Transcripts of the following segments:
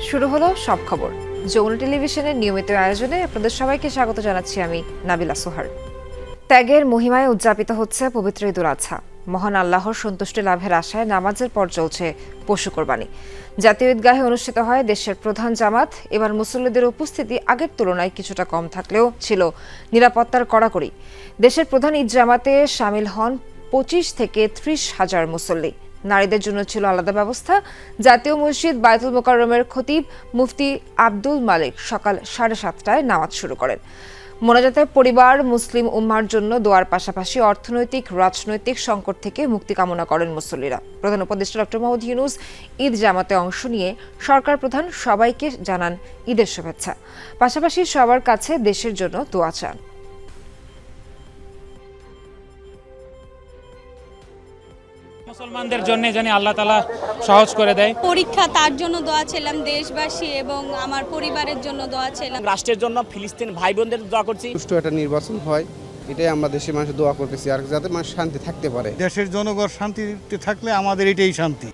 শুরু হলো সব খবর। যমুনা টেলিভিশনের নিয়মিত আয়োজনে আপনাদের সবাইকে স্বাগত জানাচ্ছি আমি নাবিলা সোহার। ত্যাগের মহিমায় উদযাপিত হচ্ছে পবিত্র ঈদুল আজহা। মহান আল্লাহর সন্তুষ্টি লাভের আশায় নামাজের পর চলছে পশু কোরবানি। জাতীয় ঈদগাহে অনুষ্ঠিত হয় দেশের প্রধান জামাত। এবার মুসল্লিদের উপস্থিতি আগের তুলনায় কিছুটা কম থাকলেও ছিল নিরাপত্তার কড়াকড়ি। দেশের প্রধান ঈদ জামাতে সামিল হন 25 থেকে 30 হাজার মুসল্লি। নারীদের জন্য ছিল আলাদা ব্যবস্থা। জাতীয় মসজিদ বায়তুল মোকাররমের খতিব মুফতি আব্দুল মালিক সকাল 7:30টায় নামাজ শুরু করেন। মোনাজাতে পরিবার, মুসলিম উম্মার জন্য দোয়ার পাশাপাশি অর্থনৈতিক, রাজনৈতিক সংকট থেকে মুক্তি কামনা করেন মুসল্লিরা। প্রধান উপদেষ্টা ডক্টর মোহাম্মদ ইউনূস ঈদ জামাতে অংশ নিয়ে সরকার প্রধান সবাইকে জানান ঈদের শুভেচ্ছা, পাশাপাশি সবার কাছে দেশের জন্য দোয়া চান। মুসলমানদের জন্য জানি আল্লাহ তাআলা সহজ করে দেয়। পরীক্ষা, তার জন্য দোয়া ছিলাম, দেশবাসী এবং আমার পরিবারের জন্য দোয়া ছিলাম, রাষ্ট্রের জন্য ফিলিস্তিন ভাই বোনদের দোয়া করছি। সুষ্ঠু একটা নির্বাচন হয়, এটাই আমরা দেশের মানুষের দোয়া করতেছি, আর যাতে মানুষ শান্তি থাকতে পারে। দেশের জনগণ শান্তিতে থাকলে আমাদের এটাই শান্তি।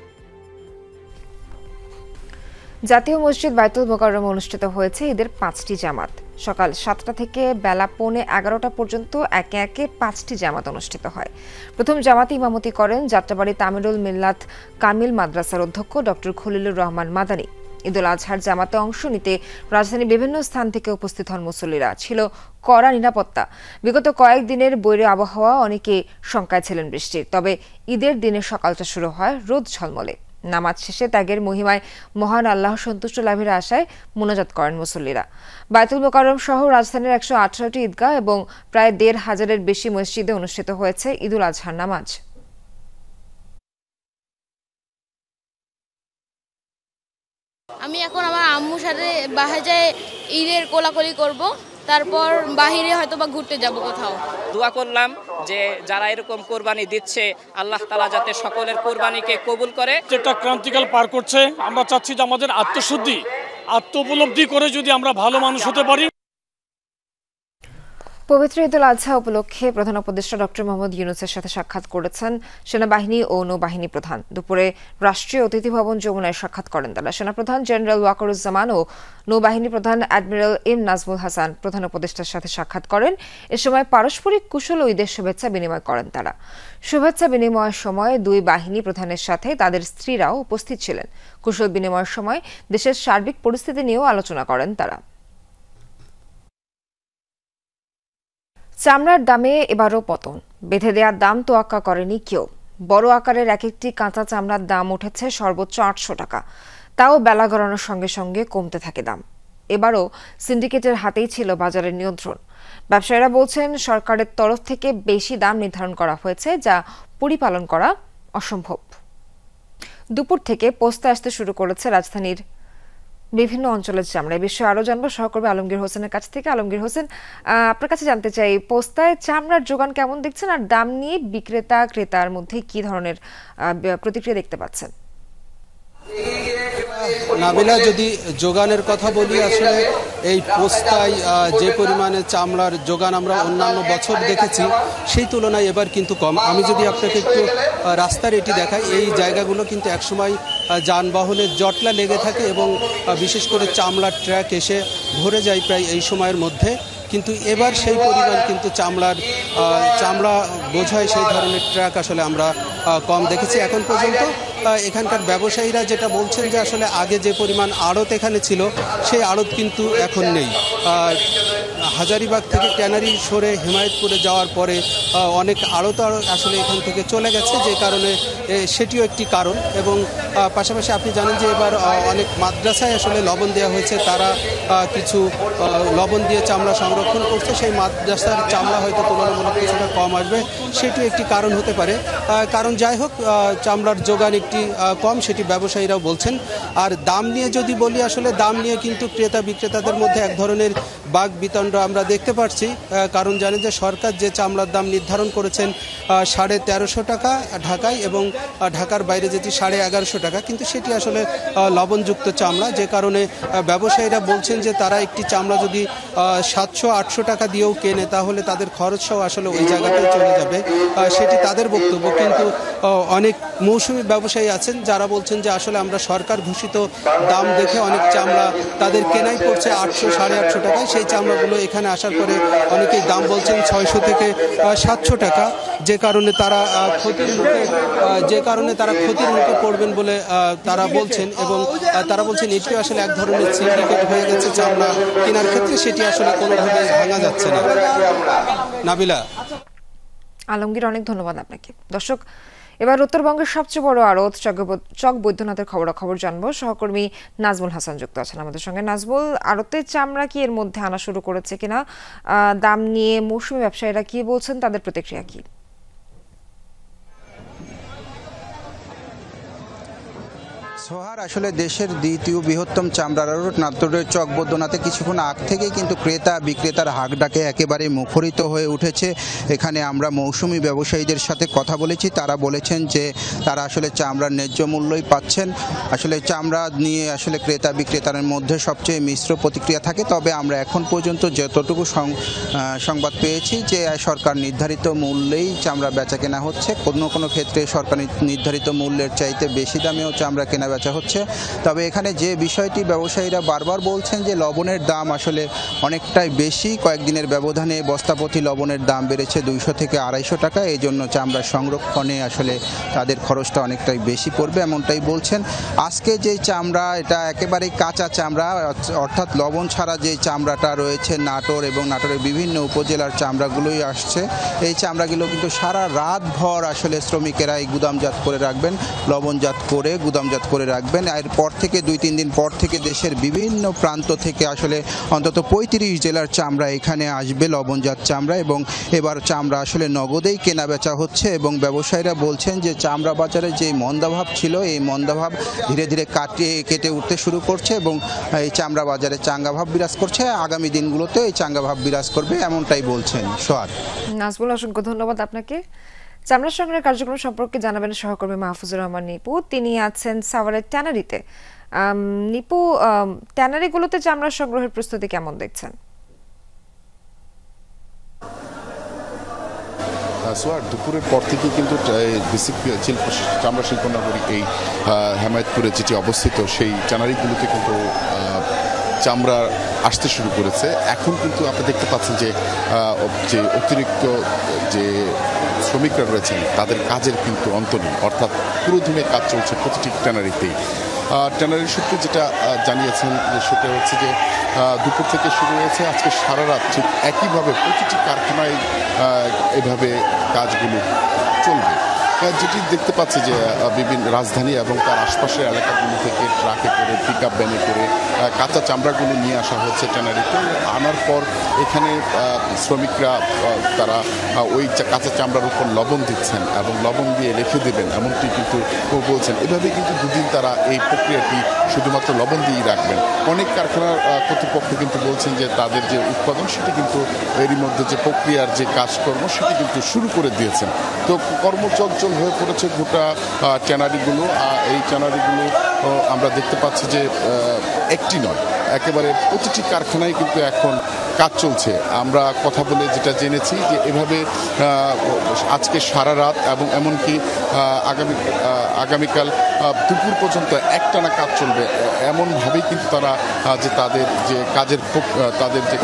জাতীয় মসজিদ বায়তুল মোকাররমে অনুষ্ঠিত হয়েছে ঈদের 5টি জামাত। সকাল 7টা থেকে বেলা 11:15 পর্যন্ত একে একে 5টি জামাত অনুষ্ঠিত হয়। প্রথম জামাতে ইমামতি করেন যাত্রাবাড়ি তামিরুল মিল্লাত কামিল মাদ্রাসার অধ্যক্ষ ডক্টর খলিলুর রহমান মাদানী। ঈদুল আজহার জামাতে অংশ নিতে রাজধানীর বিভিন্ন স্থান থেকে উপস্থিত হন মুসল্লিরা। ছিল কড়া নিরাপত্তা। বিগত কয়েকদিনের বৈরী আবহাওয়া অনেকে শঙ্কায় ছিলেন বৃষ্টির, তবে ঈদের দিনে সকালটা শুরু হয় রোদ ঝলমলে। নামাজ শেষে ত্যাগের মহিমায় মহান আল্লাহ সন্তুষ্ট লাভের আশায় মোনাজাত করেন মুসল্লিরা। বায়তুল মোকাররম সহ রাজধানীর 118টি ঈদগাহ এবং প্রায় 1,500-এর বেশি মসজিদে অনুষ্ঠিত হয়েছে ঈদুল আজহার নামাজ। আমি এখন আমার আম্মুর সাথে বাসায় যেয়ে ঈদের কোলাকুলি করব, তারপর বাহিরে হয়তো বা ঘুরতে যাব কোথাও। দোয়া করলাম যে যারা এরকম কোরবানি দিচ্ছে আল্লাহ তাআলা যাতে সকলের কোরবানিকে কবুল করে। যেটা ক্রান্তিকাল পার করছে, আমরা চাচ্ছি যে আমাদের আত্মশুদ্ধি, আত্ম উপলব্ধি করে যদি আমরা ভালো মানুষ হতে পারি। পবিত্র ঈদুল আজহা উপলক্ষে প্রধান উপদেষ্টা ডক্টর মোহাম্মদ ইউনূসের সাথে সাক্ষাৎ করেছেন সেনাবাহিনী ও নৌবাহিনী প্রধান। দুপুরে রাষ্ট্রীয় অতিথি ভবন যমুনায় সাক্ষাৎ করেন তারা। সেনাপ্রধান জেনারেল ওয়াকারুজ্জামান ও নৌবাহিনী প্রধান অ্যাডমিরাল এম নাজমুল হাসান প্রধান উপদেষ্টার সাথে সাক্ষাৎ করেন। এ সময় পারস্পরিক কুশল ও ঈদের শুভেচ্ছা বিনিময় করেন তারা। শুভেচ্ছা বিনিময়ের সময় দুই বাহিনী প্রধানের সাথে তাদের স্ত্রীরাও উপস্থিত ছিলেন। কুশল বিনিময়ের সময় দেশের সার্বিক পরিস্থিতি নিয়েও আলোচনা করেন তারা। চামড়ার দামে এবারও পতন। বেঁধে দেওয়ার দাম তোয়াক্কা করেনি কেউ। বড় আকারের এক একটি কাঁচা চামড়ার দাম উঠেছে সর্বোচ্চ 800 টাকা। তাও বেলা গড়ানোর সঙ্গে সঙ্গে কমতে থাকে দাম। এবারও সিন্ডিকেটের হাতেই ছিল বাজারের নিয়ন্ত্রণ। ব্যবসায়ীরা বলছেন সরকারের তরফ থেকে বেশি দাম নির্ধারণ করা হয়েছে, যা পরিপালন করা অসম্ভব। দুপুর থেকে পোস্তা আসতে শুরু করেছে রাজধানীর বিভিন্ন অঞ্চলের চামড়া। এই বিষয়ে আরো জানবো সহকর্মী আলমগীর হোসেনের কাছ থেকে। আলমগীর হোসেন, আপনার কাছে জানতে চাই, পোস্তায় চামড়ার যোগান কেমন দেখছেন, আর দাম নিয়ে বিক্রেতা ক্রেতার মধ্যে কি ধরনের প্রতিক্রিয়া দেখতে পাচ্ছেন? নাবিলা, যদি যোগানের কথা বলি, আসলে এই পোস্তায় যে পরিমাণে চামড়ার যোগান আমরা অন্যান্য বছর দেখেছি সেই তুলনায় এবার কিন্তু কম। আমি যদি আপনাকে একটু রাস্তার এটি দেখাই, এই জায়গাগুলো কিন্তু একসময় যানবাহনের জটলা লেগে থাকে এবং বিশেষ করে চামড়ার ট্রাক এসে ভরে যায় প্রায় এই সময়ের মধ্যে। কিন্তু এবার সেই পরিমাণ কিন্তু চামড়া বোঝায় সেই ধরনের ট্রাক আসলে আমরা কম দেখেছি এখন পর্যন্ত। এখানকার ব্যবসায়ীরা যেটা বলছেন যে আসলে আগে যে পরিমাণ আড়ত এখানে ছিল সেই আড়ত কিন্তু এখন নেই। হাজারীবাগ থেকে ট্যানারি সরে হেমায়েতপুরে যাওয়ার পরে অনেক আড়ত আসলে এখান থেকে চলে গেছে, যে কারণে সেটিও একটি কারণ। এবং পাশাপাশি আপনি জানেন যে এবার অনেক মাদ্রাসায় আসলে লবণ দেওয়া হয়েছে, তারা কিছু লবণ দিয়ে চামড়া সংরক্ষণ করছে। সেই মাদ্রাসার চামড়া হয়তো তুলনামূলক কিছুটা কম আসবে, সেটিও একটি কারণ হতে পারে। কারণ যাই হোক, চামড়ার যোগান একটি কম, সেটি ব্যবসায়ীরাও বলছেন। আর দাম নিয়ে যদি বলি, আসলে দাম নিয়ে কিন্তু ক্রেতা বিক্রেতাদের মধ্যে এক ধরনের বাক বিতণ্ড আমরা দেখতে পাচ্ছি, কারণ জানেন যে সরকার যে চামড়ার দাম নির্ধারণ করেছেন 1350 টাকা ঢাকায় এবং ঢাকার বাইরে যেটি 1150 টাকা, কিন্তু সেটি আসলে লবণযুক্ত চামড়া, যে কারণে ব্যবসায়ীরা বলছেন যে তারা একটি চামড়া যদি 700-800 টাকা দিয়েও কেনে তাহলে তাদের খরচও আসলে ওই জায়গাটায় চলে যাবে, সেটি তাদের বক্তব্য। কিন্তু অনেক মৌসুমি ব্যবসায়ী আছেন যারা বলছেন যে আসলে আমরা সরকার ঘোষিত দাম দেখে অনেক চামড়া তাদের কেনাই পড়ছে 800-850 টাকায়, সেই চামড়াগুলো এখানে আসার পরে অনেকেই দাম বলছেন 600 থেকে 700 টাকা, যে কারণে তারা ক্ষতির মুখে পড়বেন বলে তারা বলছেন। এবং তারা বলছেন এটি আসলে এক ধরনের সিন্ডিকেট হয়ে গেছে চামড়া কেনার ক্ষেত্রে, সেটি আসলে কোনোভাবে ভাঙা যাচ্ছে না। নাবিলা। আলমগীর, অনেক ধন্যবাদ আপনাকে। দর্শক, এবার উত্তরবঙ্গের সবচেয়ে বড় আড়ত চক বৈদ্যনাথের খবরাখবর জানবো। সহকর্মী নাজমুল হাসান যুক্ত আছেন আমাদের সঙ্গে। নাজমুল, আড়তের চামড়া কি এর মধ্যে আনা শুরু করেছে কিনা, দাম নিয়ে মৌসুমী ব্যবসায়ীরা কি বলছেন, তাদের প্রতিক্রিয়া কি? সোহার, আসলে দেশের দ্বিতীয় বৃহত্তম চামড়ার আড়ত নাটোরের চক বৈদ্যনাথে কিছুক্ষণ আগ থেকেই কিন্তু ক্রেতা বিক্রেতার হাঁকডাকে একেবারে মুখরিত হয়ে উঠেছে। এখানে আমরা মৌসুমি ব্যবসায়ীদের সাথে কথা বলেছি, তারা বলেছেন যে তারা আসলে চামড়ার ন্যায্য মূল্যই পাচ্ছেন। আসলে চামড়া নিয়ে আসলে ক্রেতা বিক্রেতার মধ্যে সবচেয়ে মিশ্র প্রতিক্রিয়া থাকে, তবে আমরা এখন পর্যন্ত যতটুকু সংবাদ পেয়েছি যে সরকার নির্ধারিত মূল্যেই চামড়া বেচা কেনা হচ্ছে। কোনো ক্ষেত্রে সরকার নির্ধারিত মূল্যের চাইতে বেশি দামেও চামড়া কেনা বেচা হচ্ছে। তবে এখানে যে বিষয়টি ব্যবসায়ীরা বারবার বলছেন যে লবণের দাম আসলে অনেকটাই বেশি, কয়েকদিনের ব্যবধানে বস্তাপতি লবণের দাম বেড়েছে 200 থেকে 250 টাকা, এই জন্য চামড়া সংরক্ষণে আসলে তাদের খরচটা অনেকটাই বেশি পড়বে, এমনটাই বলছেন। আজকে যে চামড়া, এটা একেবারেই কাঁচা চামড়া, অর্থাৎ লবণ ছাড়া যে চামড়াটা রয়েছে নাটোর এবং নাটোরের বিভিন্ন উপজেলার চামড়াগুলোই আসছে। এই চামড়াগুলো কিন্তু সারা রাত ভর আসলে শ্রমিকেরা এই গুদামজাত করে রাখবেন, লবণজাত করে গুদামজাত করে রাখবেন। এরপর থেকে 2-3 দিন পর থেকে দেশের বিভিন্ন প্রান্ত থেকে আসলে অন্তত 35 জেলার চামড়া এখানে আসবে, লবণজাত চামড়া, এবং এবার চামড়া আসলে নগদেই কেনা বেচা হচ্ছে। এবং ব্যবসায়ীরা বলছেন যে চামড়া বাজারে যে মন্দাভাব ছিল, এই মন্দাভাব ধীরে ধীরে কেটে উঠতে শুরু করছে এবং এই চামড়া বাজারে চাঙ্গাভাব বিরাজ করছে। আগামী দিনগুলোতে এই চাঙ্গাভাব বিরাজ করবে, এমনটাই বলছেন। সোহাগ। নাজমুল, অসংখ্য ধন্যবাদ আপনাকে। চামড়া সংগ্রহের কার্যক্রম সম্পর্কে জানাবেন সহকর্মী মাহফুজুর রহমান নিপু, তিনি আছেন সাভারের ট্যানারিতে। নিপু, ট্যানারিগুলোতে চামড়া সংগ্রহের প্রস্তুতি কেমন দেখছেন? সোয়ার, দুপুরের পর থেকে কিন্তু চামড়া শিল্প নগরী এই হেমায়তপুরে যেটি অবস্থিত, সেই ট্যানারিগুলোতে কিন্তু চামড়া আসতে শুরু করেছে। এখন কিন্তু আপনি দেখতে পাচ্ছেন যে অতিরিক্ত যে শ্রমিকরা রয়েছেন তাদের কাজের কিন্তু অন্ত নেই, অর্থাৎ পুরো দিনে কাজ চলছে প্রতিটি ট্যানারিতেই। ট্যানারি সূত্রে যেটা জানিয়েছেন সেটা হচ্ছে যে দুপুর থেকে শুরু হয়েছে, আজকে সারা রাত ঠিক একইভাবে প্রতিটি কারখানায় এভাবে কাজগুলো চলবে। যেটি দেখতে পাচ্ছি যে বিভিন্ন রাজধানী এবং তার আশপাশের এলাকাগুলো থেকে ট্রাকে করে, পিক আপ ভ্যানে করে কাঁচা চামড়াগুলো নিয়ে আসা হচ্ছে ট্যানারিতে। আনার পর এখানে শ্রমিকরা তারা ওই কাঁচা চামড়ার উপর লবণ দিচ্ছেন এবং লবণ দিয়ে রেখে দেবেন, এমনটি কিন্তু বলছেন। এভাবে কিন্তু দুদিন তারা এই প্রক্রিয়াটি শুধুমাত্র লবণ দিয়েই রাখবেন। অনেক কারখানার কর্তৃপক্ষ কিন্তু বলছেন যে তাদের যে উৎপাদন সেটি কিন্তু এরই মধ্যে যে প্রক্রিয়ার যে কাজকর্ম সেটি কিন্তু শুরু করে দিয়েছেন। তো কর্মচঞ্চল হয়ে পড়েছে গোটা ট্যানারিগুলো। এই ট্যানারিগুলো আমরা দেখতে পাচ্ছি যে একটি নয়, একেবারে প্রতিটি কারখানায় কিন্তু এখন কাজ চলছে। আমরা কথা বলে যেটা জেনেছি যে এভাবে আজকে সারা রাত এবং এমনকি আগামীকাল দুপুর পর্যন্ত একটানা কাজ চলবে, এমনভাবেই কিন্তু তারা যে তাদের যে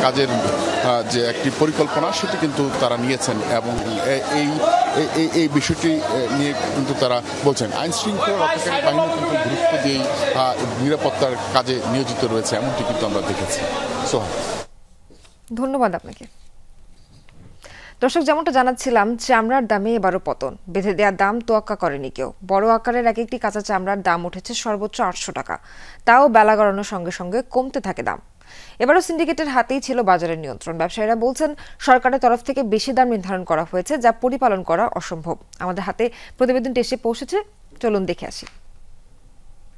কাজের যে একটি পরিকল্পনা সেটি কিন্তু তারা নিয়েছেন এবং এই বিষয়টি নিয়ে কিন্তু তারা বলছেন। আইন শৃঙ্খলা রক্ষাকারী বাহিনী কিন্তু গুরুত্ব দিয়েই নিরাপত্তার কাজে নিয়োজিত রয়েছে, এমনটি কিন্তু আমরা দেখেছি। সোহাগ, ধন্যবাদ আপনাকে। দর্শক, যেমনটা জানাচ্ছিলাম, চামড়ার দামে এবারও পতন। বেঁধে দেওয়ার দাম তোয়াক্কা করেনি কেউ। বড় আকারের এক একটি কাঁচা চামড়ার দাম উঠেছে সর্বোচ্চ 800 টাকা, তাও বেলা গড়ানোর সঙ্গে সঙ্গে কমতে থাকে দাম। এবারও সিন্ডিকেটের হাতেই ছিল বাজারের নিয়ন্ত্রণ। ব্যবসায়ীরা বলছেন সরকারের তরফ থেকে বেশি দাম নির্ধারণ করা হয়েছে, যা পরিপালন করা অসম্ভব। আমাদের হাতে প্রতিবেদনটি এসে পৌঁছেছে, চলুন দেখে আসি।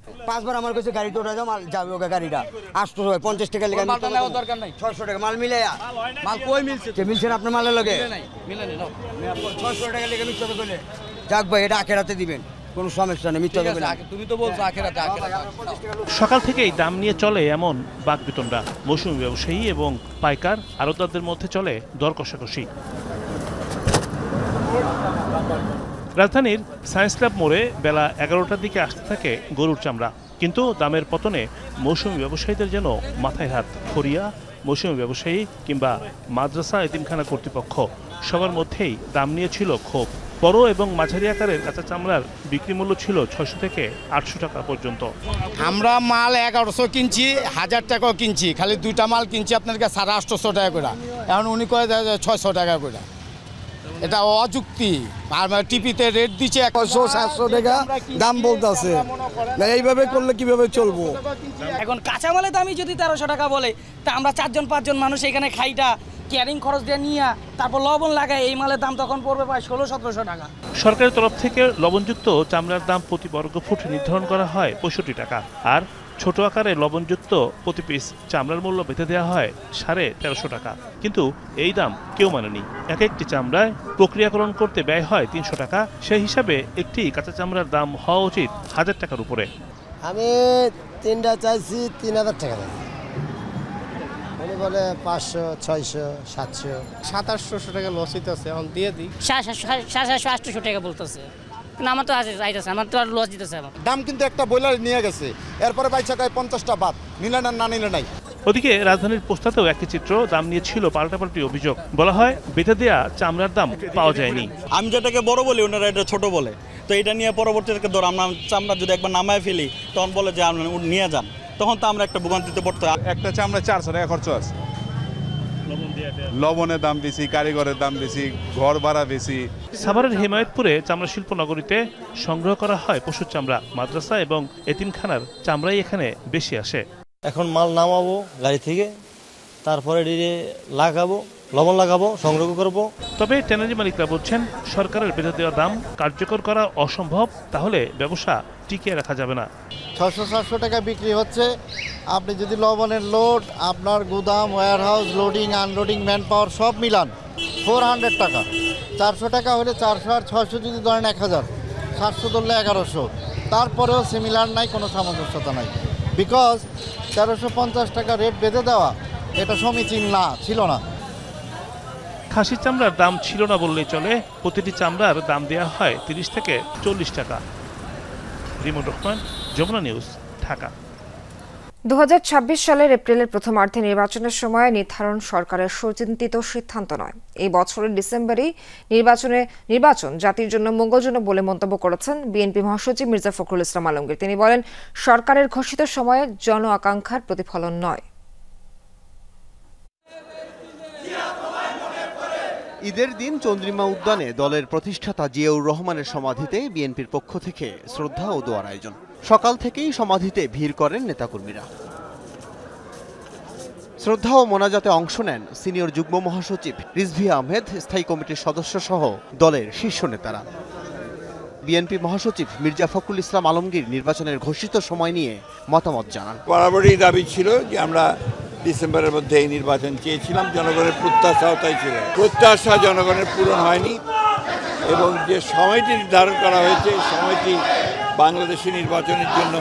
5বার আমার কাছে গাড়িটা উঠে যাও, মাল যাবে ওকে গাড়িটা 850 টাকা লেগে দরকার নাই, 600 টাকা মাল মিলে মাল কই মিলছে না আপনার মালের লগে মিলে না 600 টাকা লেগে মিথ্যা বলে যাক ভাই, এটা আখেরাতে দিবেন, কোনো সমস্যা নেই, মিথ্যা বলে তুমি তো বলছো আখেরাতে। সকাল থেকেই দাম নিয়ে চলে এমন বাকবিতণ্ডা, মৌসুমী ব্যবসায়ী এবং পাইকার আড়তদারদের মধ্যে চলে দর কষাকষি। রাজধানীর সায়েন্স ল্যাব মোড়ে বেলা 11টার দিকে আসতে থাকে গরুর চামড়া, কিন্তু দামের পতনে মৌসুমী ব্যবসায়ীদের যেন মাথায় হাত। ফরিয়া, মৌসুমী ব্যবসায়ী কিংবা মাদ্রাসা এতিমখানা কর্তৃপক্ষ সবার মধ্যেই দাম নিয়ে ছিল ক্ষোভ। বড় এবং মাঝারি আকারের কাঁচা চামড়ার বিক্রি মূল্য ছিল 600 থেকে 800 টাকা পর্যন্ত। আমরা মাল 1100 কিনছি, 1000 টাকাও কিনছি, খালি 2টা মাল কিনছি আপনার কাছে 850 টাকা করে, এখন উনি কয়ে 600 টাকা করে, এটা অযুক্তি। আর টিপিতে রেট দিচ্ছে 100-700 টাকা দাম বলতেছে, এইভাবে করলে কিভাবে চলবো? এখন কাঁচামালের দামই যদি 1300 টাকা বলে, তা আমরা 4-5 মানুষ এখানে খাইটা ক্যারিং খরচ দিয়ে নিয়ে তারপর লবণ লাগায়, এই মালের দাম তখন পড়বে প্রায় 1600-1700 টাকা। সরকারের তরফ থেকে লবণযুক্ত চামড়ার দাম প্রতি বর্গ ফুট নির্ধারণ করা হয় 65 টাকা, আর ছোট আকারে লবণযুক্ত প্রতি পিস চামড়ার মূল্য বেঁধে দেওয়া হয় 1350 টাকা। কিন্তু এই দাম কেউ মানেনি। এক একটি চামড়ায় প্রক্রিয়াকরণ করতে ব্যয় হয় 300 টাকা। সেই হিসাবে একটি কাঁচা চামড়ার দাম হওয়া উচিত 1000 টাকার উপরে। আমি 3টা চাইছি 3000 টাকা, উনি বলে 500, 600, 700, 2700 টাকা লস হইতেছে, এখন দিয়ে দিই 700-800 টাকা বলতেছে। আমার তো আইতেছে, আমার তো আর লস দিতেছে। দাম কিন্তু একটা বয়লার নিয়ে গেছে, এরপরে 22 টাকায় 50টা বাদ, নিলে না নিলে নাই। ওদিকে রাজধানীর পোস্তাতেও একই চিত্র, দাম নিয়ে ছিল পাল্টাপাল্টি অভিযোগ। বলা হয় বেঁধে দেয়া চামড়ার দাম পাওয়া যায়নি। আমি যেটাকে বড় বলি ওনারা এটা ছোট বলে, তো এটা নিয়ে পরবর্তীতে ধর আমরা চামড়া যদি একবার নামায় ফেলি তখন বলে যে আপনি নিয়ে যান, তখন তো আমরা একটা ভোগান্তিতে পড়তে। একটা চামড়া 400 টাকা খরচ আছে, লবণের দাম বেশি, কারিগরের দাম বেশি, ঘর ভাড়া বেশি। সাভারের হেমায়েতপুরে চামড়া শিল্প নগরীতে সংগ্রহ করা হয় পশুর চামড়া। মাদ্রাসা এবং এতিমখানার চামড়াই এখানে বেশি আসে। এখন মাল নামাবো গাড়ি থেকে, তারপরে লাগাবো, লবণ লাগাবো, সংগ্রহ করব। তবে ট্যানারি মালিকরা বলছেন সরকারের বেঁধে দেওয়া দাম কার্যকর করা অসম্ভব, তাহলে ব্যবসা টিকিয়ে রাখা যাবে না। 600-700 টাকা বিক্রি হচ্ছে, আপনি যদি লবণের লোড, আপনার গুদাম, warehouse, loading unloading, man power সব মিলান 400 টাকা। 400 টাকা হলে 400 আর 600 যদি ধরেন 1000, 700 ধরলে 1100, তারপরেও সিমিলার নাই, কোনো সামঞ্জস্যতা নাই। বিকজ 1350 টাকা রেট বেঁধে দেওয়া এটা সমীচীন না, ছিল না। খাসির চামড়ার দাম ছিল না বললেই চলে। প্রতিটি চামড়ার দাম দেওয়া হয় 30 থেকে 40 টাকা। রিমন রহমান, যমুনা নিউজ, ঢাকা। 2026 সালের এপ্রিলের প্রথমার্ধে নির্বাচনের সময় নির্ধারণ সরকারের সুচিন্তিত সিদ্ধান্ত নয়। এই বছরের ডিসেম্বরেই নির্বাচন জাতির জন্য মঙ্গলজনক বলে মন্তব্য করেছেন বিএনপি মহাসচিব মির্জা ফখরুল ইসলাম আলমগীর। তিনি বলেন, সরকারের ঘোষিত সময়ে জন আকাঙ্ক্ষার প্রতিফলন নয়। ঈদের দিন চন্দ্রিমা উদ্যানে দলের প্রতিষ্ঠাতা জিয়াউর রহমানের সমাধিতে বিএনপির পক্ষ থেকে শ্রদ্ধা ও দোয়ার আয়োজন। সকাল থেকেই সমাধিতে ভিড় করেন নেতাকর্মীরা। শ্রদ্ধা ও মোনাজাতে অংশ নেন সিনিয়র যুগ্ম মহাসচিব রিজভী আহমেদ, স্থায়ী কমিটির সদস্য সহ দলের শীর্ষ নেতারা। বিএনপি মহাসচিব মির্জা ফখরুল ইসলাম আলমগীর নির্বাচনের ঘোষিত সময় নিয়ে মতামত জানান। বরাবরই দাবি ছিল যে আমরা ডিসেম্বরের মধ্যে এই নির্বাচন চেয়েছিলাম, জনগণের প্রত্যাশাও তাই ছিল। প্রত্যাশা জনগণের পূরণ হয়নি এবং যে সময়টি নির্ধারণ করা হয়েছে সময়টি বাংলাদেশের নির্বাচনের জন্য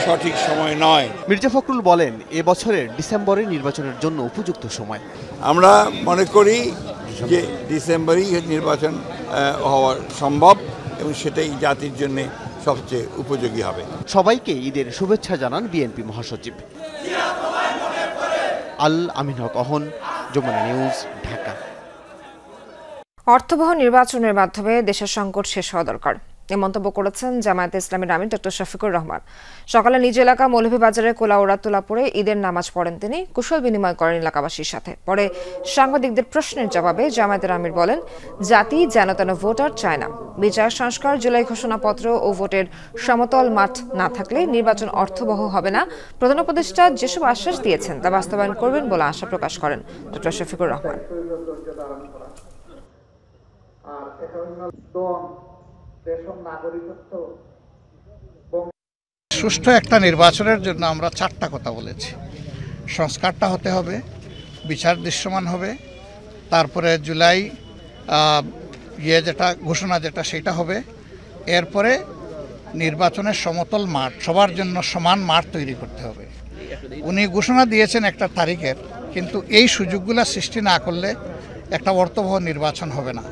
সঠিক সময় নয়। মির্জা ফখরুল বলেন, এবছরের ডিসেম্বরে নির্বাচনের জন্য উপযুক্ত সময়। আমরা মনে করি যে ডিসেম্বরেই নির্বাচন হওয়া সম্ভব এবং সেটাই জাতির জন্য সবচেয়ে উপযোগী হবে। সবাইকে ঈদের শুভেচ্ছা জানান বিএনপি মহাসচিব। আল আমিন হক অহন, যমুনা নিউজ, ঢাকা। অর্থবহ নির্বাচনের মাধ্যমে দেশের সংকট শেষ হওয়া দরকার, এ মন্তব্য করেছেন জামায়াতে ইসলামীর আমির ডক্টর শফিকুর রহমান। সকালে নিজ এলাকা মৌলভীবাজারের কোলাউড়াতোলাপুরে ঈদের নামাজ পড়েন তিনি। কুশল বিনিময় করেন এলাকাবাসীর সাথে। পরে সাংবাদিকদের প্রশ্নের জবাবে জামায়াতের আমির বলেন, জাতি যেন তেন ভোটার চায় না। বিচার সংস্কার, জুলাই ঘোষণাপত্র ও ভোটের সমতল মাঠ না থাকলে নির্বাচন অর্থবহ হবে না। প্রধান উপদেষ্টা যেসব আশ্বাস দিয়েছেন তা বাস্তবায়ন করবেন বলে আশা প্রকাশ করেন ডক্টর শফিকুর রহমান। সুষ্ঠু একটা নির্বাচনের জন্য আমরা 4টা কথা বলেছি। সংস্কারটা হতে হবে, বিচার দৃশ্যমান হবে, তারপরে জুলাই যেটা ঘোষণা যেটা সেটা হবে, এরপরে নির্বাচনের সমতল মাঠ, সবার জন্য সমান মাঠ তৈরি করতে হবে। উনি ঘোষণা দিয়েছেন একটা তারিখের, কিন্তু এই সুযোগগুলো সৃষ্টি না করলে একটা অর্থবহ নির্বাচন হবে না।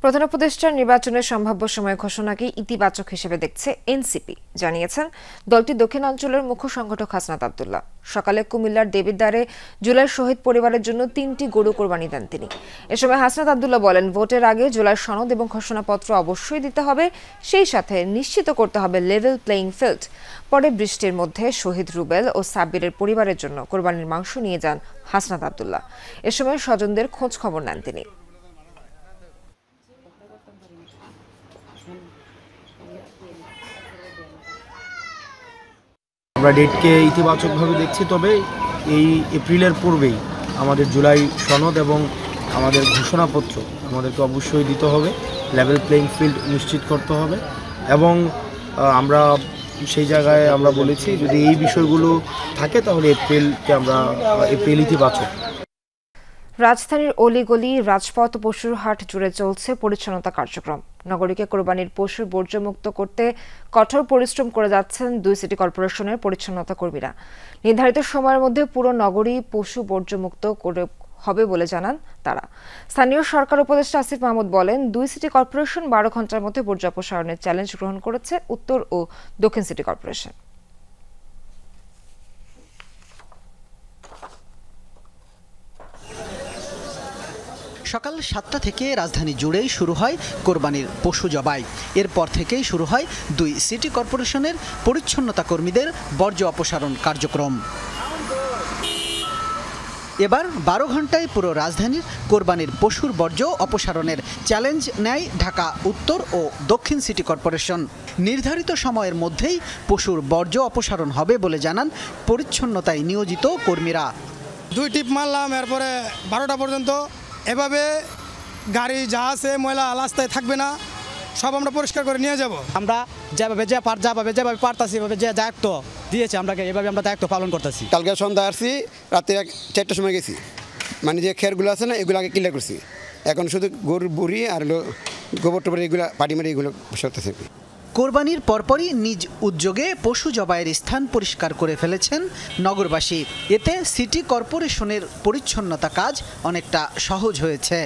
প্রধান উপদেষ্টার নির্বাচনের সম্ভাব্য সময় ঘোষণাকে ইতিবাচক হিসেবে দেখছে এনসিপি, জানিয়েছেন দলটির দক্ষিণাঞ্চলের মুখ্য সংগঠক হাসনাত আব্দুল্লাহ। সকালে কুমিল্লার দেবিদ্বারে জুলাই শহীদ পরিবারের জন্য 3টি গরু কোরবানি দেন তিনি। এ সময় হাসনাত আব্দুল্লাহ বলেন, ভোটের আগে জুলাই সনদ এবং ঘোষণাপত্র অবশ্যই দিতে হবে, সেই সাথে নিশ্চিত করতে হবে লেভেল প্লেইং ফিল্ড। পরে বৃষ্টির মধ্যে শহীদ রুবেল ও সাব্বিরের পরিবারের জন্য কোরবানির মাংস নিয়ে যান হাসনাত আব্দুল্লাহ। এ সময় স্বজনদের খোঁজ খবর নেন তিনি। আমরা ডেটকে ইতিবাচকভাবে দেখছি, তবে এই এপ্রিলের পূর্বেই আমাদের জুলাই সনদ এবং আমাদের ঘোষণাপত্র আমাদেরকে অবশ্যই দিতে হবে, লেভেল প্লেইং ফিল্ড নিশ্চিত করতে হবে। এবং আমরা সেই জায়গায় আমরা বলেছি যদি এই বিষয়গুলো থাকে তাহলে এপ্রিল ইতিবাচক। রাজধানীর অলিগলি, রাজপথ, পশুর হাট জুড়ে চলছে পরিচ্ছন্নতা কার্যক্রম। নগরীকে কোরবানির পশুর বর্জ্যমুক্ত করতে কঠোর পরিশ্রম করে যাচ্ছেন 2 সিটি কর্পোরেশনের পরিচ্ছন্নতা কর্মীরা। নির্ধারিত সময়ের মধ্যে পুরো নগরী পশু বর্জ্যমুক্ত হবে বলে জানান তারা। স্থানীয় সরকার উপদেষ্টা আসিফ মাহমুদ বলেন, 2 সিটি কর্পোরেশন 12 ঘন্টার মধ্যে বর্জ্য অপসারণের চ্যালেঞ্জ গ্রহণ করেছে উত্তর ও দক্ষিণ সিটি কর্পোরেশন। সকাল 7টা থেকে রাজধানী জুড়েই শুরু হয় কোরবানির পশু জবাই। এরপর থেকেই শুরু হয় 2 সিটি কর্পোরেশনের পরিচ্ছন্নতা কর্মীদের বর্জ্য অপসারণ কার্যক্রম। এবার 12 ঘন্টায় পুরো রাজধানীর কোরবানির পশুর বর্জ্য অপসারণের চ্যালেঞ্জ নেয় ঢাকা উত্তর ও দক্ষিণ সিটি কর্পোরেশন। নির্ধারিত সময়ের মধ্যেই পশুর বর্জ্য অপসারণ হবে বলে জানান পরিচ্ছন্নতায় নিয়োজিত কর্মীরা। 2 টিপ মারলাম, এরপরে 12টা পর্যন্ত এভাবে গাড়ি যা আছে ময়লা রাস্তায় থাকবে না, সব আমরা পরিষ্কার করে নিয়ে যাব। আমরা যেভাবে পারতাছি এভাবে যে দায়িত্ব দিয়েছে আমরা এভাবে আমরা দায়িত্ব পালন করতেছি। কালকে সন্ধ্যা আসছি, রাতে 4টার সময় গেছি, মানে যে খেরগুলো আছে না এগুলো আগে ক্লিয়ার করছি। এখন শুধু গরুর বুড়ি আর গোবর টোবর এগুলো পাটি মারি এগুলো সরতেছে। কোরবানির পরপরই নিজ উদ্যোগে পশু জবাইয়ের স্থান পরিষ্কার করে ফেলেছেন নগরবাসী। এতে সিটি কর্পোরেশনের পরিচ্ছন্নতা কাজ অনেকটা সহজ হয়েছে।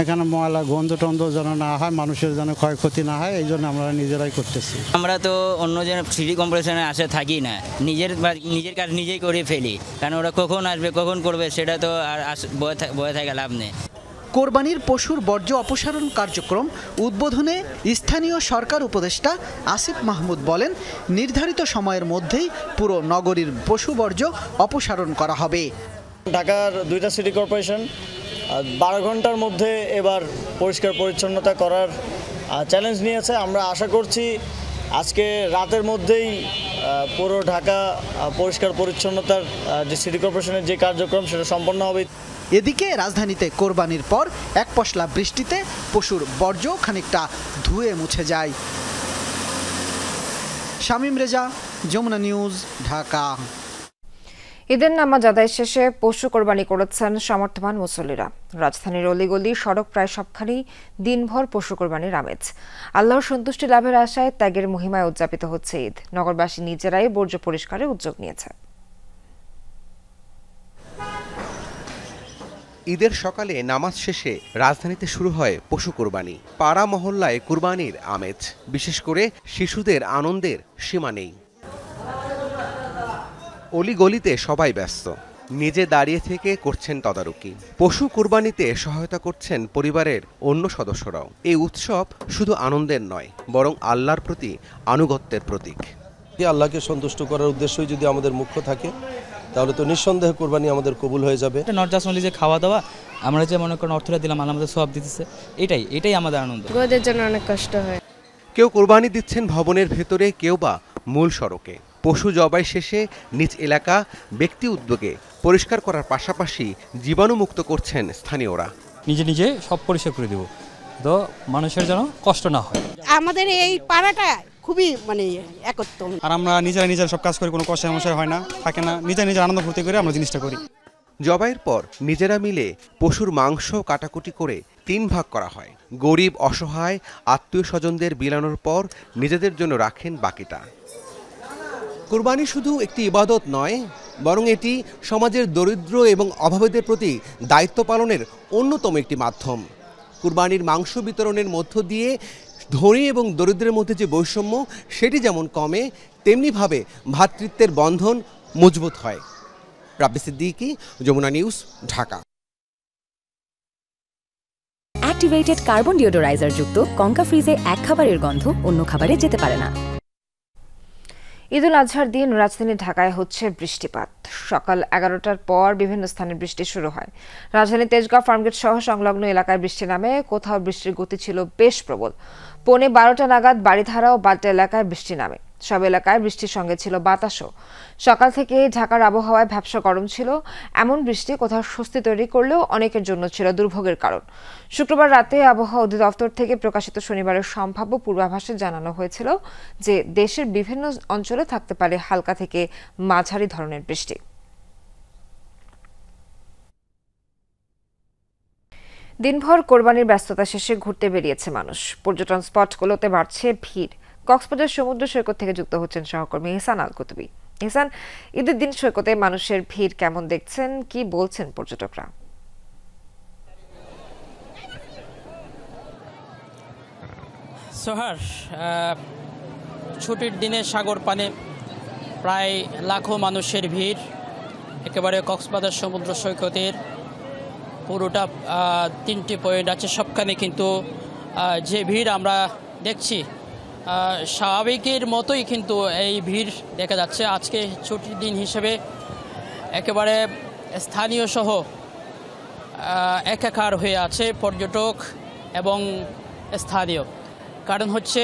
এখানে ময়লা গন্ধ টন্ধ যেন না হয়, মানুষের যেন ক্ষয়ক্ষতি না হয়, এই জন্য আমরা নিজেরাই করতেছি। আমরা তো অন্য যেন সিটি কর্পোরেশনে আসে থাকি না, নিজের কাজ নিজেই করে ফেলি, কারণ ওরা কখন আসবে কখন করবে সেটা তো আর বয়ে থাকে লাভ নেই। কোরবানির পশুর বর্জ্য অপসারণ কার্যক্রম উদ্বোধনে স্থানীয় সরকার উপদেষ্টা আসিফ মাহমুদ বলেন, নির্ধারিত সময়ের মধ্যেই পুরো নগরীর পশু বর্জ্য অপসারণ করা হবে। ঢাকার 2টা সিটি কর্পোরেশন 12 ঘন্টার মধ্যে এবার পরিষ্কার পরিচ্ছন্নতা করার চ্যালেঞ্জ নিয়েছে। আমরা আশা করছি আজকে রাতের মধ্যেই পুরো ঢাকা পরিষ্কার পরিচ্ছন্নতার যে সিটি কর্পোরেশনের যে কার্যক্রম সেটা সম্পন্ন হবে। এদিকে রাজধানীতে কোরবানির পর এক পশলা বৃষ্টিতে পশুর বর্জ্য খানিকটা ধুয়ে মুছে যায়। শামীম রেজা, যমুনা নিউজ, ঢাকা। ঈদের নামাজ আদায় শেষে পশু কোরবানি করেছেন সমর্থবান মুসল্লিরা। রাজধানীর অলিগলি সড়ক প্রায় সবখানেই দিনভর পশু কোরবানির আমেজ। আল্লাহর সন্তুষ্টি লাভের আশায় ত্যাগের মহিমায় উদযাপিত হচ্ছে ঈদ। নগরবাসী নিজেরাই বর্জ্য পরিষ্কারের উদ্যোগ নিয়েছে। ঈদের সকালে নামাজ শেষে রাজধানীতে শুরু হয় পশু কোরবানি। পাড়া মহল্লায় কুরবানির আমেজ, বিশেষ করে শিশুদের আনন্দের সীমা নেই। অলিগলিতে সবাই ব্যস্ত, নিজে দাঁড়িয়ে থেকে করছেন তদারকি। পশু কুরবানিতে সহায়তা করছেন পরিবারের অন্য সদস্যরাও। এই উৎসব শুধু আনন্দের নয়, বরং আল্লাহর প্রতি আনুগত্যের প্রতীক। আল্লাহকে সন্তুষ্ট করার উদ্দেশ্যই যদি আমাদের মুখ্য থাকে তাহলে তো নিঃসন্দেহে কোরবানি আমাদের কবুল হয়ে যাবে। নট জাস্ট অনলি যে খাওয়া দাওয়া, আমরা যে মনে করেন অর্থটা দিলাম, আল্লাহ আমাদের সওয়াব দিতেছে, এটাই আমাদের আনন্দ। গরুদের জন্য অনেক কষ্ট হয়। কেউ কোরবানি দিচ্ছেন ভবনের ভেতরে, কেউ বা মূল সড়কে। পশু জবাই শেষে নিজ এলাকা ব্যক্তি উদ্যোগে পরিষ্কার করার পাশাপাশি জীবাণুমুক্ত করছেন স্থানীয়রা। নিজে সব পরিষ্কার করে দেব, তো মানুষের যেন কষ্ট না হয়। আমাদের এই পাড়াটা খুবই মানে একত্র। আর আমরা নিজেরা সব কাজ করি, কোনো কষ্ট সমস্যা হয় না, থাকে না, নিজের আনন্দ ফুর্তি করে আমরা জিনিসটা করি। জবাইয়ের পর নিজেরা মিলে পশুর মাংস কাটাকুটি করে 3 ভাগ করা হয়। গরিব অসহায় আত্মীয় স্বজনদের বিলানোর পর নিজেদের জন্য রাখেন বাকিটা। কুরবানি শুধু একটি ইবাদত নয়, বরং এটি সমাজের দরিদ্র এবং অভাবীদের প্রতি দায়িত্ব পালনের অন্যতম একটি মাধ্যম। কুরবানির মাংস বিতরণের মধ্য দিয়ে ধনী এবং দরিদ্রের মধ্যে যে বৈষম্য সেটি যেমন কমে, তেমনিভাবে ভ্রাতৃত্বের বন্ধন মজবুত হয়। Rabbi Siddiqui, Jamuna news, Dhaka. Activated carbon deodoriser যুক্ত কঙ্কা ফ্রিজে এক খাবারের গন্ধ অন্য খাবারে যেতে পারে না। ঈদুল আজহার দিন রাজধানী ঢাকায় হচ্ছে বৃষ্টিপাত। সকাল 11টার পর বিভিন্ন স্থানে বৃষ্টি শুরু হয়। রাজধানী তেজগাঁও, ফার্মগেট সহ সংলগ্ন এলাকায় বৃষ্টি নামে, কোথাও বৃষ্টির গতি ছিল বেশ প্রবল। পৌনে 12টা নাগাদ বাড়িধারা ও বাড্ডা এলাকায় বৃষ্টি নামে। সব এলাকায় বৃষ্টির সঙ্গে ছিল বাতাসও। সকাল থেকে ঢাকার আবহাওয়ায় ভ্যাপসা গরম ছিল। এমন বৃষ্টি কোথাও স্বস্তি তৈরি করলেও অনেকের জন্য ছিল দুর্ভোগের কারণ। শুক্রবার রাতে আবহাওয়া অধিদপ্তর থেকে প্রকাশিত শনিবারের সম্ভাব্য পূর্বাভাসে জানানো হয়েছিল যে দেশের বিভিন্ন অঞ্চলে থাকতে পারে হালকা থেকে মাঝারি ধরনের বৃষ্টি। দিনভর কোরবানির ব্যস্ততা শেষে ঘুরতে বেরিয়েছে মানুষ। পর্যটন স্পটগুলোতে বাড়ছে ভিড়। কক্সবাজার সমুদ্র সৈকত থেকে যুক্ত হচ্ছেন সহকর্মী ইহসান আল কুতুবী। ইহসান, ঈদের দিন সৈকতে মানুষের ভিড় কেমন দেখছেন, কি বলছেন পর্যটকরা? সোহার, ছুটির দিনে সাগর পানে প্রায় লাখো মানুষের ভিড়। একেবারে কক্সবাজার সমুদ্র সৈকতের পুরোটা 3টি পয়েন্ট আছে, সবখানে কিন্তু যে ভিড় আমরা দেখছি স্বাভাবিকের মতোই কিন্তু এই ভিড় দেখা যাচ্ছে। আজকে ছুটির দিন হিসেবে একেবারে স্থানীয় সহ একাকার হয়ে আছে পর্যটক এবং স্থানীয়। কারণ হচ্ছে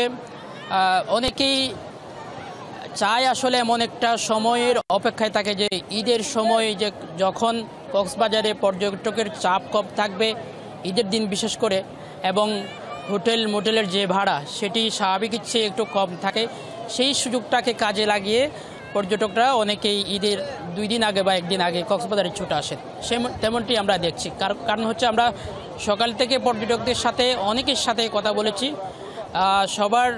অনেকেই চায় আসলে এমন একটা সময়ের অপেক্ষায় থাকে যে ঈদের সময় যে যখন কক্সবাজারে পর্যটকের চাপ কম থাকবে ঈদের দিন বিশেষ করে, এবং হোটেল মোটেলের যে ভাড়া সেটি স্বাভাবিকের চেয়ে একটু কম থাকে, সেই সুযোগটাকে কাজে লাগিয়ে পর্যটকরা অনেকেই ঈদের 2 দিন আগে বা 1 দিন আগে কক্সবাজারে ছুটে আসেন। তেমনটি আমরা দেখছি। কারণ হচ্ছে আমরা সকাল থেকে পর্যটকদের সাথে অনেকের সাথে কথা বলেছি, সবার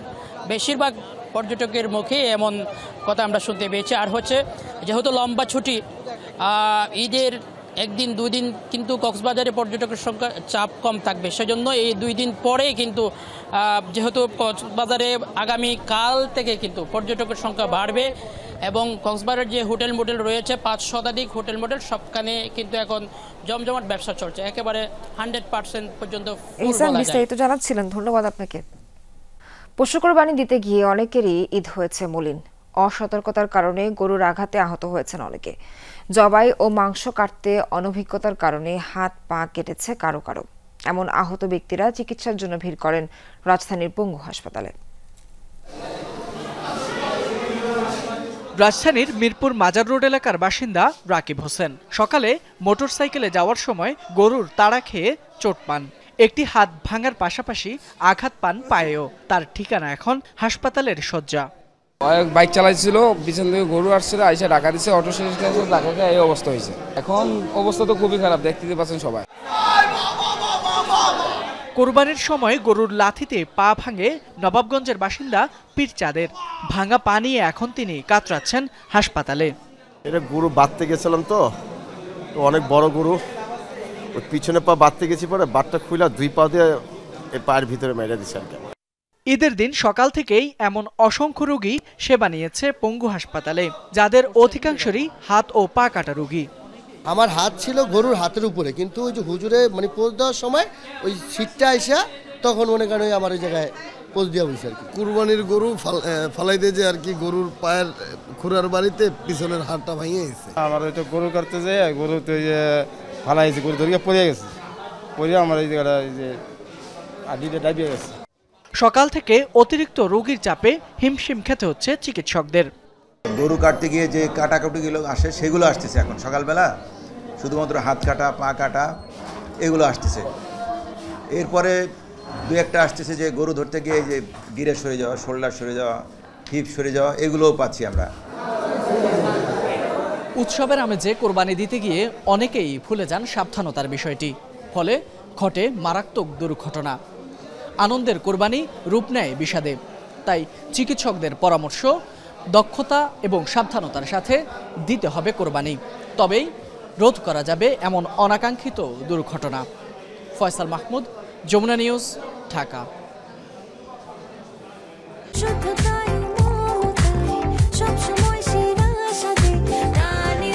বেশিরভাগ পর্যটকের মুখে এমন কথা আমরা শুনতে পেয়েছি। আর হচ্ছে যেহেতু লম্বা ছুটি, ঈদের 1 দিন 2 দিন কিন্তু কক্সবাজারে পর্যটকের সংখ্যা চাপ কম থাকবে, সেজন্য এই 2 দিন পরে কিন্তু যেহেতু কক্সবাজারে আগামী কাল থেকে কিন্তু পর্যটকের সংখ্যা বাড়বে এবং কক্সবাজারের যে হোটেল মোটেল রয়েছে 5 শতাধিক হোটেল মোটেল সবখানে কিন্তু এখন জমজমাট ব্যবসা চলছে, একেবারে 100% পর্যন্ত ফুল বলা যায়। বিস্তারিত জানাচ্ছিলেন, ধন্যবাদ আপনাকে। পশু কোরবানি দিতে গিয়ে অনেকেরই ঈদ হয়েছে মলিন। অসতর্কতার কারণে গরুর আঘাতে আহত হয়েছেন অনেকে। জবাই ও মাংস কাটতে অনভিজ্ঞতার কারণে হাত পা কেটেছে কারো কারো। এমন আহত ব্যক্তিরা চিকিৎসার জন্য ভিড় করেন রাজধানীর পঙ্গু হাসপাতালে। রাজধানীর মিরপুর মাজার রোড এলাকার বাসিন্দা রাকিব হোসেন সকালে মোটরসাইকেলে যাওয়ার সময় গরুর তাড়া খেয়ে চোট পান। একটি হাত ভাঙার পাশাপাশি আঘাত পান পায়েও। তার ঠিকানা এখন হাসপাতালের শয্যা। বাইক চালাইছিল, পিছন থেকে গরু আসছিল, আইসা ঢাকা দিচ্ছে, অটো স্টেশনে ঢাকা দিয়ে এই অবস্থা হয়েছে। এখন অবস্থা তো খুবই খারাপ, দেখতে পাচ্ছেন সবাই। কোরবানির সময় গরুর লাথিতে পা ভাঙে নবাবগঞ্জের বাসিন্দা পীরচাঁদের। ভাঙা পা নিয়ে এখন তিনি কাতরাচ্ছেন হাসপাতালে। এটা গরু বাঁধতে গেছিলাম তো অনেক বড় গরু, ওই পিছনে পা বাঁধতে গেছি, পরে বাটটা খুলে 2 পা দিয়ে এই পায়ের ভিতরে মেরে দিচ্ছে আর কি। ঈদের দিন সকাল থেকেই এমন অসংখ্য রোগী সেবা নিয়েছে পঙ্গু হাসপাতালে, যাদের অধিকাংশই হাত ও পা কাটা রোগী। আমার হাত ছিল গরুর হাতের উপরে, কিন্তু ওই যে হুজুরে মানে পোজ দেওয়ার সময় ওই সিটটা আইসা তখন মনে করেন আমার ওই জায়গায় পোজ দেওয়া হয়েছে আর কি। কুরবানির গরু ফালাই দিয়ে যে আর কি গরুর পায়ের খুরার বাড়িতে পিছনের হাড়টা ভেঙে গেছে। আমার ওই তো গরু কাটতে যায়, গরু তো এই যে ফালাইছে, গরু ধরিয়ে পড়ে গেছে, পড়ে আমার এই জায়গাটা এই যে আডিটা ডাবিয়ে গেছে। সকাল থেকে অতিরিক্ত রোগীর চাপে হিমশিম খেতে হচ্ছে চিকিৎসকদের। গরু কাটতে গিয়ে যে কাটাকুটিগুলো আসে সেগুলো আসতেছে এখন সকালবেলা, শুধুমাত্র হাত কাটা পা কাটা এগুলো আসতেছে। এরপরে দু একটা আসতেছে যে গরু ধরতে গিয়ে যে গিরে সরে যাওয়া, শোল্ডার সরে যাওয়া, হিপ সরে যাওয়া, এগুলোও পাচ্ছি আমরা। উৎসবের আমেজে কোরবানি দিতে গিয়ে অনেকেই ভুলে যান সাবধানতার বিষয়টি, ফলে ঘটে মারাত্মক দুর্ঘটনা। আনন্দের কোরবানি রূপ নেয় বিষাদে। তাই চিকিৎসকদের পরামর্শ, দক্ষতা এবং সাবধানতার সাথে দিতে হবে কোরবানি, তবেই রোধ করা যাবে এমন অনাকাঙ্ক্ষিত দুর্ঘটনা। ফয়সাল মাহমুদ, যমুনা নিউজ, ঢাকা।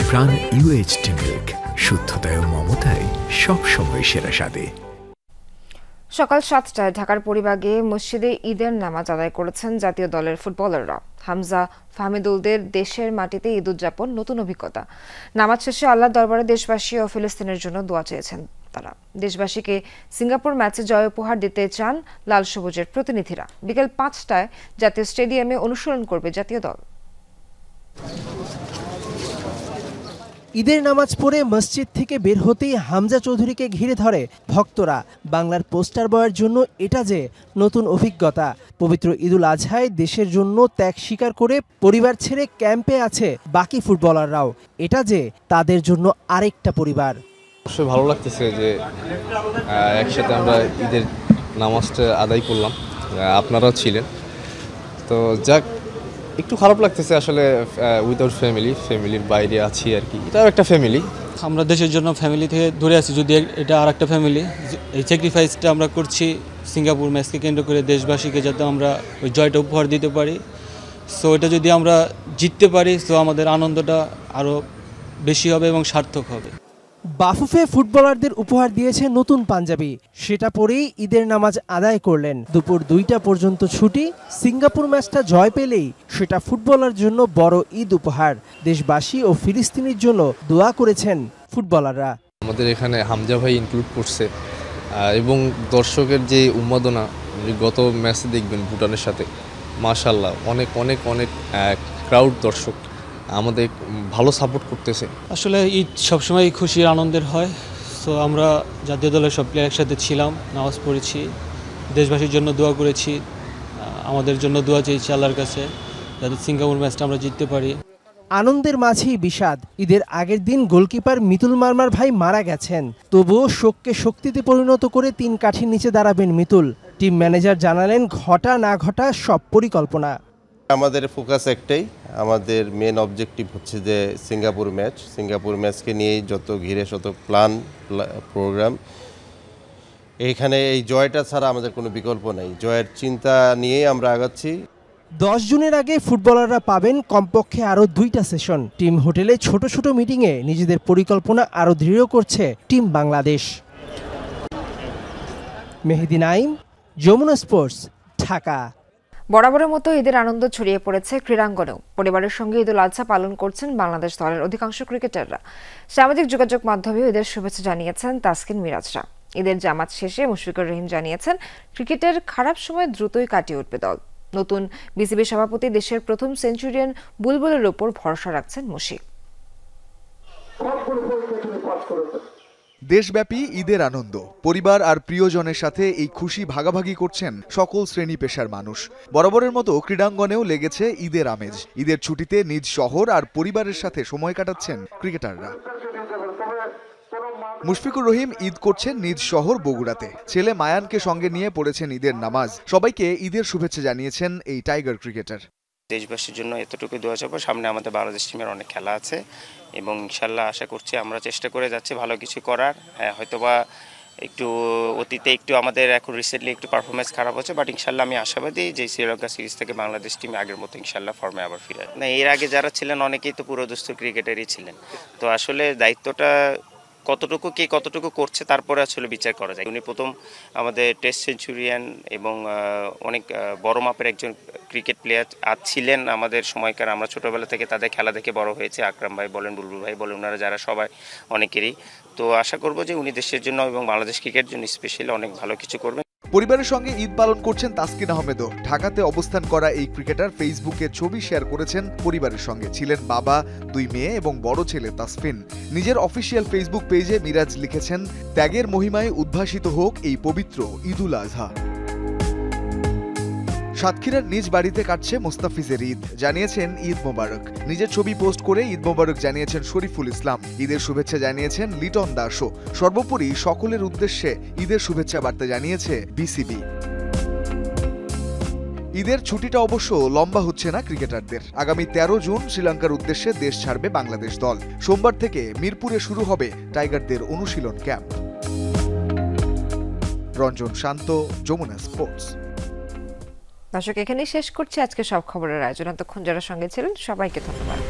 প্রাণ ইউএইচটি মিল্ক, শুদ্ধতায় ও মমতায় সবসময় সেরা স্বাদে। সকাল 7টায় ঢাকার পরিবাগে মসজিদে ঈদের নামাজ আদায় করেছেন জাতীয় দলের ফুটবলাররা। হামজা, ফাহমিদুলদের দেশের মাটিতে ঈদ উদযাপন নতুন অভিজ্ঞতা। নামাজ শেষে আল্লাহর দরবারে দেশবাসী ও ফিলিস্তিনের জন্য দোয়া চেয়েছেন তারা। দেশবাসীকে সিঙ্গাপুর ম্যাচে জয় উপহার দিতে চান লাল সবুজের প্রতিনিধিরা। বিকেল 5টায় জাতীয় স্টেডিয়ামে অনুশীলন করবে জাতীয় দল। ঈদের নামাজ পড়ে মসজিদ থেকে বের হতেই হামজা চৌধুরীকে ঘিরে ধরে ভক্তরা। বাংলার পোস্টার বয়ের জন্য এটা যে নতুন অভিজ্ঞতা। পবিত্র ঈদুল আজহায় দেশের জন্য ত্যাগ স্বীকার করে পরিবার ছেড়ে ক্যাম্পে আছে বাকি ফুটবলাররাও। এটা যে তাদের জন্য আরেকটা পরিবার। অবশ্যই ভালো লাগতেছে যে একসাথে আমরা ঈদের নামাজটা আদায় করলাম, আপনারাও ছিলেন। তো যাক, একটু খারাপ লাগতেছে আসলে উইদাউট ফ্যামিলির বাইরে আছি আর কি। এটাও একটা ফ্যামিলি। আমরা দেশের জন্য ফ্যামিলি থেকে দূরে আছি, যদি এটা আর একটা ফ্যামিলি। এই স্যাক্রিফাইসটা আমরা করছি সিঙ্গাপুর ম্যাচকে কেন্দ্র করে, দেশবাসীকে যাতে আমরা ওই জয়টা উপহার দিতে পারি। সো এটা যদি আমরা জিততে পারি, সো আমাদের আনন্দটা আরও বেশি হবে এবং সার্থক হবে। বাফুফে ফুটবলারদের উপহার দিয়েছে নতুন পাঞ্জাবি, সেটা পরেই ঈদের নামাজ আদায় করলেন। দুপুর 2টা পর্যন্ত ছুটি। সিঙ্গাপুর ম্যাচটা জয় পেলেই সেটা ফুটবলার জন্য বড় ঈদ উপহার। দেশবাসী ও ফিলিস্তিনির জন্য দোয়া করেছেন ফুটবলাররা। আমাদের এখানে হামজা ভাই ইনক্লুড করছে এবং দর্শকের যে উন্মাদনা গত ম্যাচে দেখবেন ভুটানের সাথে, মাশাআল্লাহ অনেক অনেক অনেক ক্রাউড দর্শক আমাদের ভালো সাপোর্ট করতেছে। আসলে ঈদ সবসময় খুশির আনন্দের হয়। সো আমরা জাতীয় দলের সব প্লেয়ার একসাথে ছিলাম, নামাজ পড়েছি, দেশবাসীর জন্য দোয়া করেছি, আমাদের জন্য দোয়া চেয়েছি আল্লাহর কাছে যাতে সিঙ্গাপুর ম্যাচটা আমরা জিততে পারি। আনন্দের মাঝেই বিষাদ। ঈদের আগের দিন গোলকিপার মিতুল মারমার ভাই মারা গেছেন। তবুও শোককে শক্তিতে পরিণত করে 3 কাঠির নিচে দাঁড়াবেন মিতুল। টিম ম্যানেজার জানালেন, ঘটা না ঘটা সব পরিকল্পনা। আমাদের ফোকাস একটাই, আমাদের মেন অবজেক্টিভ হচ্ছে যে সিঙ্গাপুর ম্যাচকে নিয়েই যত ঘিরে শত প্ল্যান প্রোগ্রাম। এইখানে এই জয়টা ছাড়া আমাদের কোনো বিকল্প নেই, জয়ের চিন্তা নিয়েই আমরা আগাচ্ছি। 10 জুনের আগে ফুটবলাররা পাবেন কমপক্ষে আরও 2টা সেশন। টিম হোটেলে ছোট ছোট মিটিংয়ে নিজেদের পরিকল্পনা আরও দৃঢ় করছে টিম বাংলাদেশ। মেহেদি নাইম, যমুনা স্পোর্টস, ঢাকা। বরাবরের মতো ঈদের আনন্দ ছড়িয়ে পড়েছে ক্রীড়াঙ্গনেও। পরিবারের সঙ্গে ঈদুল আজহা পালন করছেন বাংলাদেশ দলের অধিকাংশ ক্রিকেটাররা। সামাজিক যোগাযোগ মাধ্যমেও ঈদের শুভেচ্ছা জানিয়েছেন তাসকিন মিরাজরা। ঈদের জামাত শেষে মুশফিকুর রহিম জানিয়েছেন, ক্রিকেটের খারাপ সময় দ্রুতই কাটিয়ে উঠবে দল। নতুন বিসিবি সভাপতি দেশের প্রথম সেঞ্চুরিয়ান বুলবুলের ওপর ভরসা রাখছেন মুশি। দেশব্যাপী ঈদের আনন্দ, পরিবার আর প্রিয়জনের সাথে এই খুশি ভাগাভাগি করছেন সকল শ্রেণী পেশার মানুষ। বরাবরের মতো ক্রীড়াঙ্গনেও লেগেছে ঈদের আমেজ। ঈদের ছুটিতে নিজ শহর আর পরিবারের সাথে সময় কাটাচ্ছেন ক্রিকেটাররা। মুশফিকুর রহিম ঈদ করছেন নিজ শহর বগুড়াতে। ছেলে মায়ানকে সঙ্গে নিয়ে পড়েছেন ঈদের নামাজ। সবাইকে ঈদের শুভেচ্ছা জানিয়েছেন এই টাইগার ক্রিকেটার। দেশবাসীর জন্য এতটুকু দোয়া চাইবো, সামনে আমাদের বাংলাদেশ টিমের অনেক খেলা আছে এবং ইনশাল্লাহ আশা করছি আমরা চেষ্টা করে যাচ্ছি ভালো কিছু করার। হয়তোবা একটু অতীতে একটু আমাদের এখন রিসেন্টলি একটু পারফরমেন্স খারাপ হচ্ছে, বাট ইনশাল্লাহ আমি আশাবাদী যে শ্রীলঙ্কা সিরিজ থেকে বাংলাদেশ টিম আগের মতো ইনশাল্লাহ ফর্মে আবার ফিরে। না, এর আগে যারা ছিলেন অনেকেই তো পুরোদস্তুর ক্রিকেটারই ছিলেন। তো আসলে দায়িত্বটা কতটুকু করছে তারপরে আসলে বিচার করা যায়। উনি প্রথম আমাদের টেস্ট সেঞ্চুরিয়ান এবং অনেক বড় মাপের একজন ক্রিকেট প্লেয়ার ছিলেন আমাদের সময়কার। আমরা ছোটোবেলা থেকে তাদের খেলা দেখে বড় হয়েছে। আকরাম ভাই বলেন, বুলবুল ভাই বলেন, ওনারা যারা সবাই অনেকেরই। তো আশা করব যে উনি দেশের জন্য এবং বাংলাদেশ ক্রিকেটের জন্য স্পেশালি অনেক ভালো কিছু করবেন। পরিবারের সঙ্গে ঈদ পালন করছেন তাসকিন আহমেদও। ঢাকাতে অবস্থান করা এই ক্রিকেটার ফেসবুকে ছবি শেয়ার করেছেন পরিবারের সঙ্গে। ছিলেন বাবা, 2 মেয়ে এবং বড় ছেলে তাসফিন। নিজের অফিসিয়াল ফেসবুক পেজে মিরাজ লিখেছেন, ত্যাগের মহিমায় উদ্ভাসিত হোক এই পবিত্র ঈদুল আজহা। সাতক্ষীরার নিজ বাড়িতে কাটছে মোস্তাফিজের ঈদ, জানিয়েছেন ঈদ মোবারক। নিজের ছবি পোস্ট করে ঈদ মোবারক জানিয়েছেন শরীফুল ইসলাম। ঈদের শুভেচ্ছা জানিয়েছেন লিটন দাসও। সর্বোপরি সকলের উদ্দেশ্যে ঈদের শুভেচ্ছা বার্তা জানিয়েছে বিসিবি। ঈদের ছুটিটা অবশ্য লম্বা হচ্ছে না ক্রিকেটারদের। আগামী 13 জুন শ্রীলঙ্কার উদ্দেশ্যে দেশ ছাড়বে বাংলাদেশ দল। সোমবার থেকে মিরপুরে শুরু হবে টাইগারদের অনুশীলন ক্যাম্প। রঞ্জন শান্ত, যমুনা স্পোর্টস। দর্শক, এখানেই শেষ করছি আজকে সব খবরের আয়োজন। এতক্ষণ যারা সঙ্গে ছিলেন সবাইকে ধন্যবাদ।